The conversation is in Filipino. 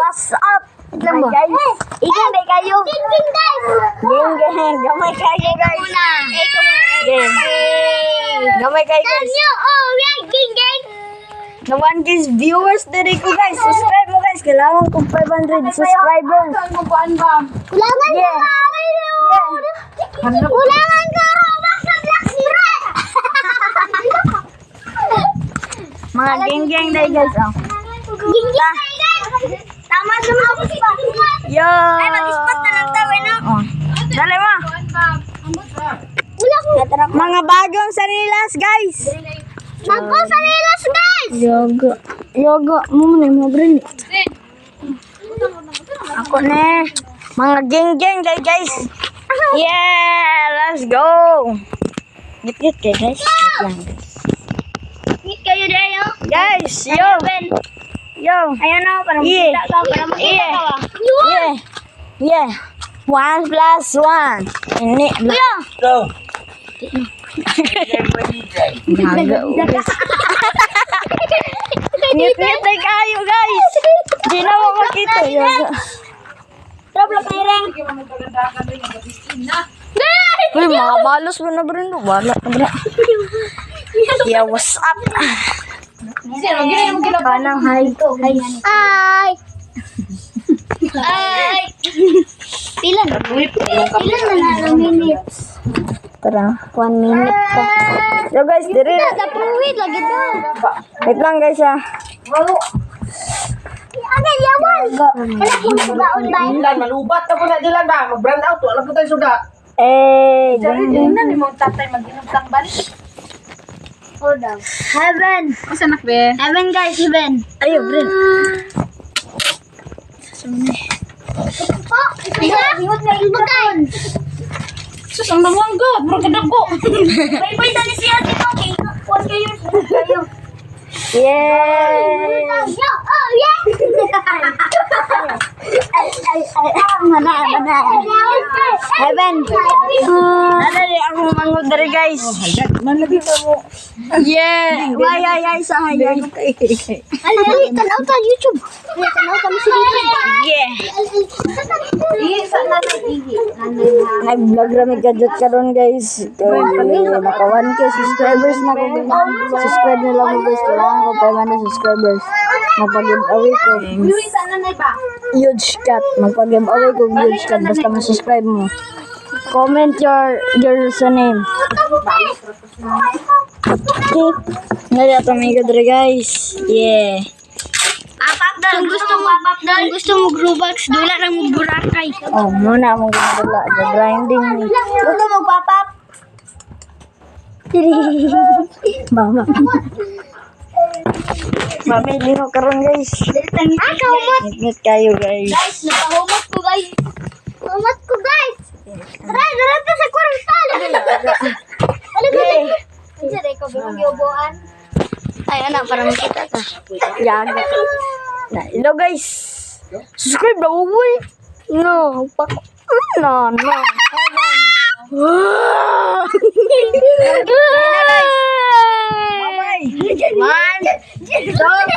what's up? Ilan mo? Ikan day kayo. Geng guys. Geng. Gamay kayo guys. Geng. Gamay kayo guys. Geng. Naman guys, viewers diri ko guys. Subscribe mo guys. Kailangan ko 500 subscribers. Ulangan Yeah. Ulangan ka Robux sa Black Zero. Mga geng day guys. Oh. Geng guys. Tama sa mga Yo. Ay, mag-spot na lang tayo, no? Oh. Dali mo. Mga bagong sanilas guys. Bago sa nilas, guys! Yoga. Mo na mo brin. Ako na. Mga geng day guys. Yeah, let's go. Git kayo guys. Git lang guys. Meet kayo dahil, oh. Guys, yo. Yo. Ayan na, para Yeah. makita ka, para makita ka. Yeah. 1 plus 1. Ini. Yo! Ngit-ngit kayo guys. Di na mo makita. Yoga. Trouble kayo rin. Uy, mga balos mo na brin. Wala na brin. Yeah, what's up? Kanang hi. Ay! Ay! Ilan? Ilan na minutes? Tara, 1 minute pa. Yo guys, diri. Sa pruwit lagi to. Wait lang guys ah. Agad yawan. Anak mo suga online. Dilan, malubat na po na dilan ba? Mag-brand out, wala po tayo suga. Geng. ni mo tatay mag-inom lang ba? Hold on. Heaven. Asa nak be? Heaven guys, heaven. Ayo, brin. Oh, hingot na ibutan. Sus, ang namanggot, magkadako. Bye-bye sa siya dito. Huwag kayo. Yeah. Yo, oh, yeah. Mana. Heaven. Dali ako manggod dari guys. Yeah. Ay sa hayay. Ali, tanaw ta YouTube. Tanaw ta si Yeah. Nag-vlog rami gadget karon guys. Naka 1k subscribers na ko. Subscribe na lang mo guys. Kailangan ko 500 subscribers. Magpa-giveaway ko. Huge cut. Magpa-giveaway ko huge cut. Basta mag-subscribe mo. Comment your username. Okay. Ngayon ito may gadre guys. Yeah. Apap doon. Kung gusto mo Robux, dula lang mo Boracay. Oh, muna akong ginagawa. Grinding ni. Gusto mo papap? Mama. Mamili ko karon guys. Kahumot. Ingat kayo guys. Guys, napahumot ko guys. Humot ko guys. Tara ta sa kwartal. Ano ba? Diyan ko bang yoboan. Ay, anak, para makita ka. Yan. Na, hello guys. Subscribe na uwi. No. No. Bye-bye. 1, 2,